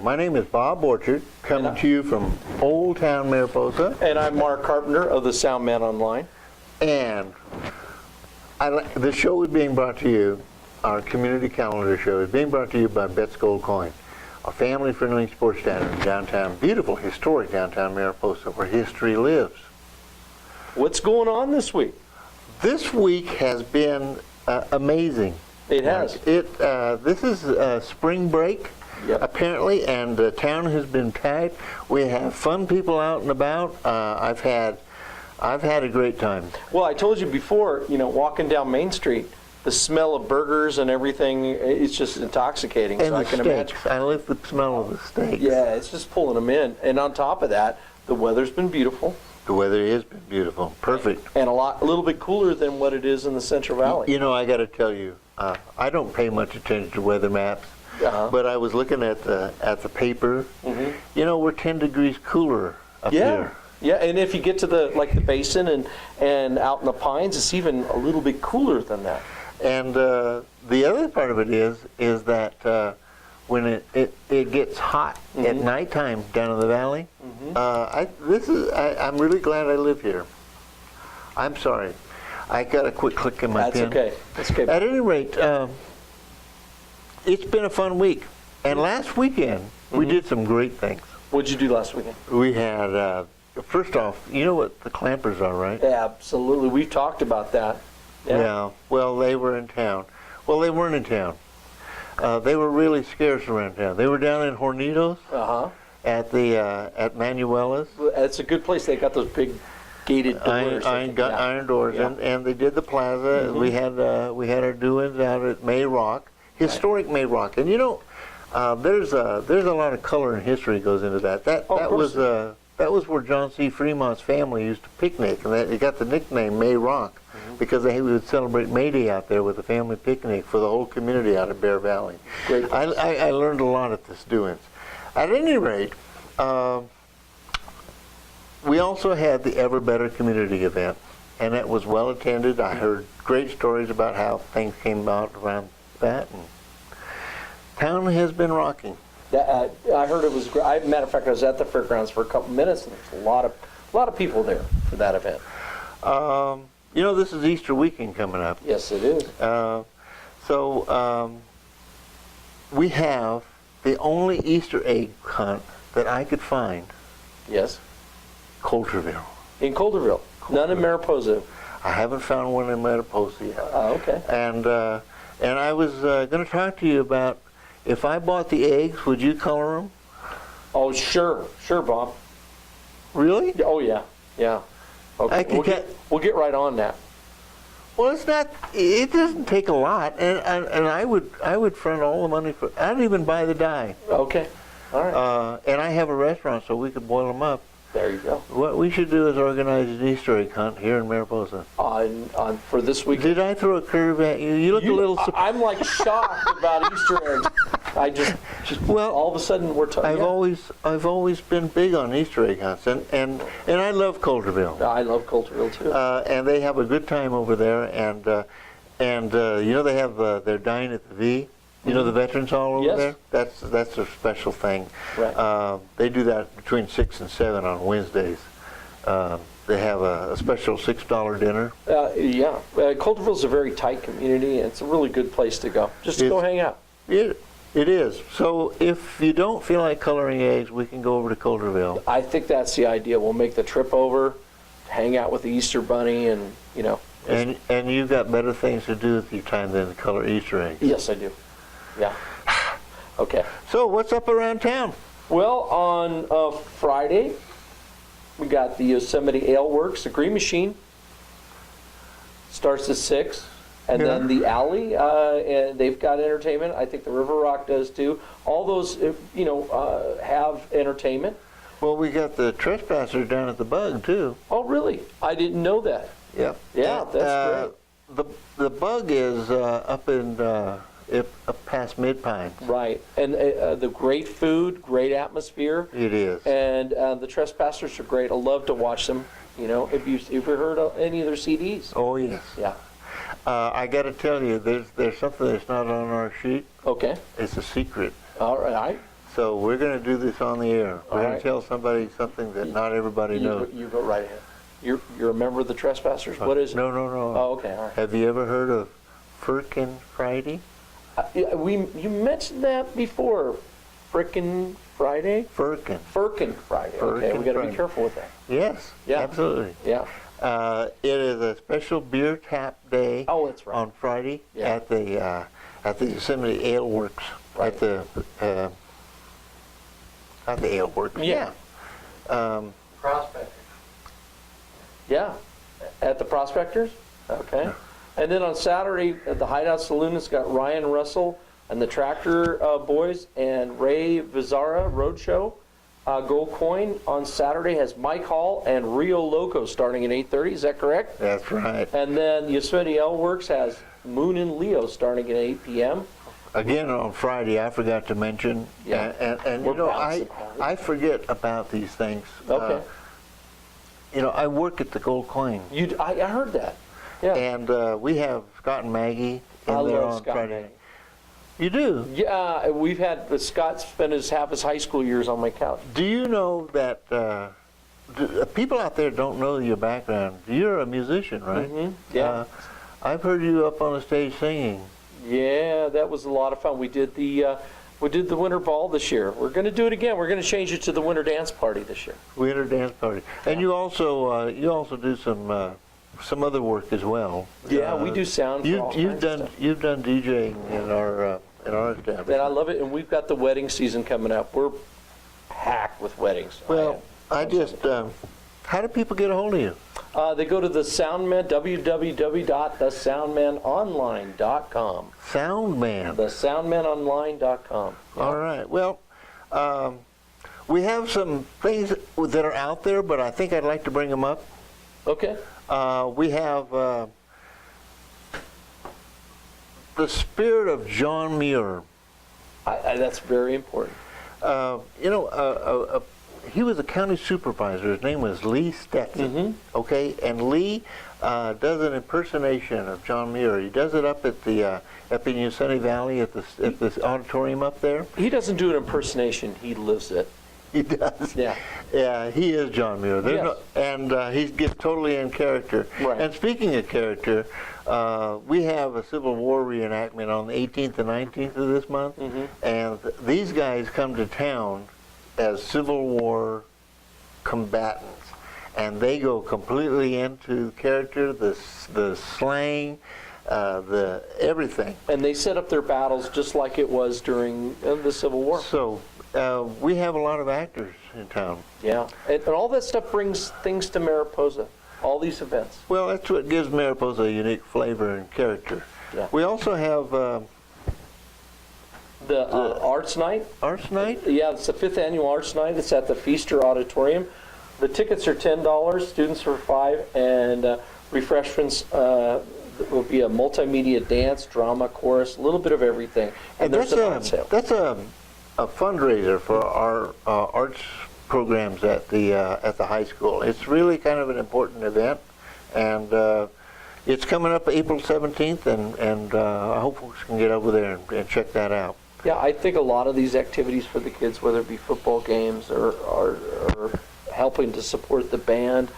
My name is Bob Borchard, coming to you from Old Town Mariposa. And I'm Mark Carpenter of the Soundman Online. And the show is being brought to you, our community calendar show is being brought to you by Bet's Gold Coin, a family-friendly sports center in downtown, beautiful, historic downtown Mariposa, where history lives. What's going on this week? This week has been amazing. It has. This is spring break. Yep. Apparently, and the town has been packed. We have fun people out and about. I've had a great time. Well, I told you before, walking down Main Street, the smell of burgers and everything, it's just intoxicating. And so the I can steaks. imagine. I love the smell of the steaks. Yeah, it's just pulling them in. And on top of that, the weather's been beautiful. The weather has been beautiful. Perfect. And a little bit cooler than what it is in the Central Valley. I got to tell you, I don't pay much attention to weather maps. Uh-huh. But I was looking at the paper. Mm-hmm. We're 10 degrees cooler up here. Yeah, and if you get to the basin and out in the pines, it's even a little bit cooler than that. And the other part of it is that when it gets hot at nighttime down in the valley, I'm really glad I live here. I'm sorry, I got a quick click in my pen. That's okay. At any rate. It's been a fun week. And last weekend, we did some great things. What'd you do last weekend? We had, first off, you know what the clampers are, right? Absolutely. We've talked about that. Yeah. Well, they were in town. Well, they weren't in town. They were really scarce around town. They were down in Hornitos at Manuela's. It's a good place. They got those big gated doors. Iron doors. Yeah. And they did the plaza. We had our doings out at May Rock. Historic May Rock, and there's a lot of color and history goes into that. That was where John C. Fremont's family used to picnic, and they got the nickname May Rock because they would celebrate May Day out there with a family picnic for the whole community out of Bear Valley. Great. I learned a lot at this doings. At any rate, we also had the Ever Better community event, and it was well attended. I heard great stories about how things came about around that, and town has been rocking. I heard it was great. Matter of fact, I was at the fairgrounds for a couple minutes, and there's a lot of people there for that event. This is Easter weekend coming up. Yes, it is. So we have the only Easter egg hunt that I could find. Yes. Coulterville. In Coulterville. None in Mariposa. I haven't found one in Mariposa yet. Oh, okay. And I was going to talk to you about, if I bought the eggs, would you color them? Oh, sure, Bob. Really? Oh, yeah. Okay, we'll get right on that. Well, it doesn't take a lot, and I would front all the money for, I'd even buy the dye. Okay, all right. And I have a restaurant, so we could boil them up. There you go. What we should do is organize an Easter egg hunt here in Mariposa. For this week. Did I throw a curve at you? You look a little surprised. I'm like shocked about Easter eggs. I just all of a sudden we're talking. I've always been big on Easter egg hunts, and I love Coulterville. I love Coulterville too. And they have a good time over there, and they have their dine at the V. The Veterans Hall over there? That's their special thing. Right. They do that between 6 and 7 on Wednesdays. They have a special $6 dinner. Coulterville's a very tight community, and it's a really good place to go. Just to go hang out. It is. So if you don't feel like coloring eggs, we can go over to Coulterville. I think that's the idea. We'll make the trip over, hang out with the Easter Bunny, and And you've got better things to do with your time than to color Easter eggs. Yes, I do. Yeah. Okay. So what's up around town? Well, on Friday, we got the Yosemite Ale Works, the Green Machine. Starts at 6. And then the Alley, and they've got entertainment. I think the River Rock does too. All those, have entertainment. Well, we got the Trespassers down at the Bug too. Oh, really? I didn't know that. Yep. Yeah, that's great. The Bug is up past Mid-Pines. Right, and the great food, great atmosphere. It is. And the Trespassers are great. I love to watch them. If you've heard of any of their CDs. Oh yes. Yeah. I got to tell you, there's something that's not on our sheet. Okay. It's a secret. All right. So we're going to do this on the air. We're All going right. to tell somebody something that not everybody knows. You go right ahead. You're a member of the Trespassers? What is it? No. Oh, okay, all right. Have you ever heard of Frickin' Friday? You mentioned that before. Frickin' Friday? Firkin. Firkin' Friday. Okay, Firkin' we got to be Friday. careful with that. Yes, Yeah. absolutely. Yeah. It is a special beer tap day Oh, that's right. on Friday Yeah. at the Yosemite Ale Works. Right. At the not the Ale Works. Yeah. Prospector. Yeah, at the Prospectors? Okay. And then on Saturday, at the Hideout Saloon, it's got Ryan Russell and the Tractor Boys and Ray Vizara Roadshow. Gold Coin on Saturday has Mike Hall and Rio Loco starting at 8:30. Is that correct? That's right. And then Yosemite Ale Works has Moon and Leo starting at 8 p.m. Again on Friday, I forgot to mention, Yeah. and We're you know, bouncing on it. I forget about these things. Okay. You know, I work at the Gold Coin, I heard that. Yeah. and we have Scott and Maggie in I there love on Scott Friday. Manning. You do? Yeah, we've had Scott spend half his high school years on my couch. Do you know that people out there don't know your background? You're a musician, right? Mhm, yeah. I've heard you up on the stage singing. Yeah, that was a lot of fun. We did the Winter Ball this year. We're going to do it again. We're going to change it to the Winter Dance Party this year. Winter dance party, and you also do some other work as well. Yeah, we do sound. For all You've kinds of done stuff. you've done DJing in our establishment. And I love it. And we've got the wedding season coming up. We're packed with weddings. Well, how do people get a hold of you? They go to the Soundman, www.thesoundmanonline.com. Soundman. Thesoundmanonline.com. All right. Well, we have some things that are out there, but I think I'd like to bring them up. Okay. We have the spirit of John Muir. That's very important. He was a county supervisor. His name was Lee Stetson. Mm-hmm. Okay, and Lee does an impersonation of John Muir. He does it up at the up in Yosemite Valley at this auditorium up there. He doesn't do an impersonation. He lives it. He does. Yeah. Yeah, he is John Muir. Yes. He gets totally in character. Right. And speaking of character, we have a Civil War reenactment on the 18th and 19th of this month, Mm-hmm. and these guys come to town as Civil War combatants, and they go completely into character, the slang, the everything. And they set up their battles just like it was during the Civil War. So we have a lot of actors in town. Yeah. And all that stuff brings things to Mariposa, all these events. Well, that's what gives Mariposa a unique flavor and character. Yeah. We also have The Arts Night. Arts Night. Yeah, it's the 5th annual Arts Night. It's at the Feaster Auditorium. The tickets are $10, students are $5, and refreshments will be a multimedia dance, drama, chorus, a little bit of everything. And there's an art sale. That's a fundraiser for our arts programs at the high school. It's really kind of an important event, and it's coming up April 17th, and I hope folks can get over there and check that out. Yeah, I think a lot of these activities for the kids, whether it be football games or helping to support the band,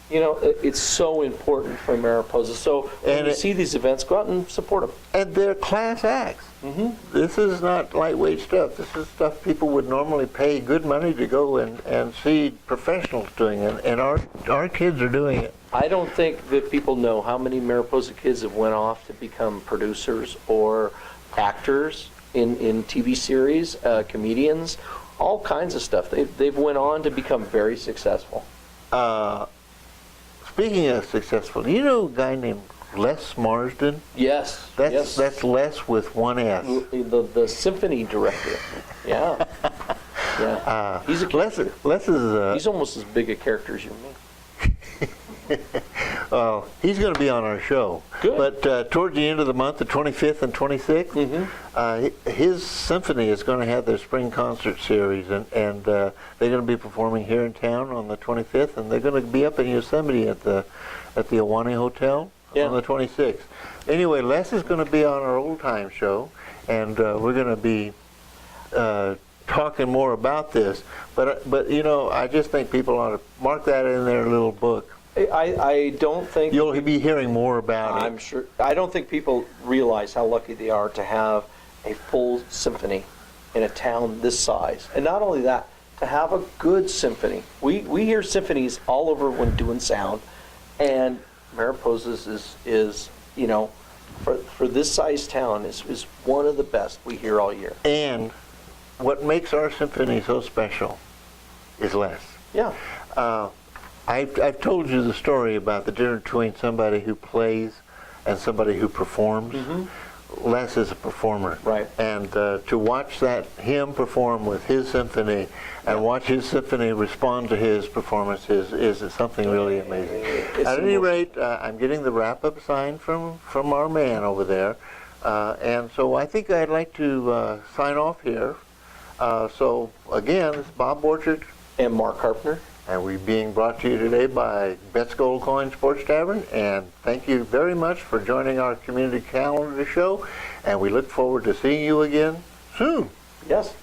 it's so important for Mariposa. So when you see these events, go out and support them. And they're class acts. Mm-hmm. This is not lightweight stuff. This is stuff people would normally pay good money to go and see professionals doing it, and our kids are doing it. I don't think that people know how many Mariposa kids have went off to become producers or actors in TV series, comedians, all kinds of stuff. They've went on to become very successful. Speaking of successful, do you know a guy named Les Marsden? Yes. That's Les with one S. The symphony director. Yeah. Yeah. He's a character. Les is He's almost as big a character as you and me. he's going to be on our show. Good. But towards the end of the month, the 25th and 26th, his symphony is going to have their spring concert series, and they're going to be performing here in town on the 25th, and they're going to be up in Yosemite at the Awane Hotel on the 26th. Anyway, Les is going to be on our old time show, and we're going to be talking more about this, but you know, I just think people ought to mark that in their little book. I don't think You'll be hearing more about I'm it. sure. I don't think people realize how lucky they are to have a full symphony in a town this size. And not only that, to have a good symphony. We hear symphonies all over when doing sound, and Mariposa's is you know, for this size town is one of the best we hear all year. And what makes our symphony so special is less. Yeah. I've told you the story about the difference between somebody who plays and somebody who performs. Les is a performer. Right. And to watch him perform with his symphony and watch his symphony respond to his performance is something really amazing. At any rate, I'm getting the wrap-up sign from our man over there. And so I think I'd like to sign off here. So again, this is Bob Borchard. And Mark Carpenter. And we're being brought to you today by Bet's Gold Coin Sports Tavern. And thank you very much for joining our community calendar show. And we look forward to seeing you again soon. Yes.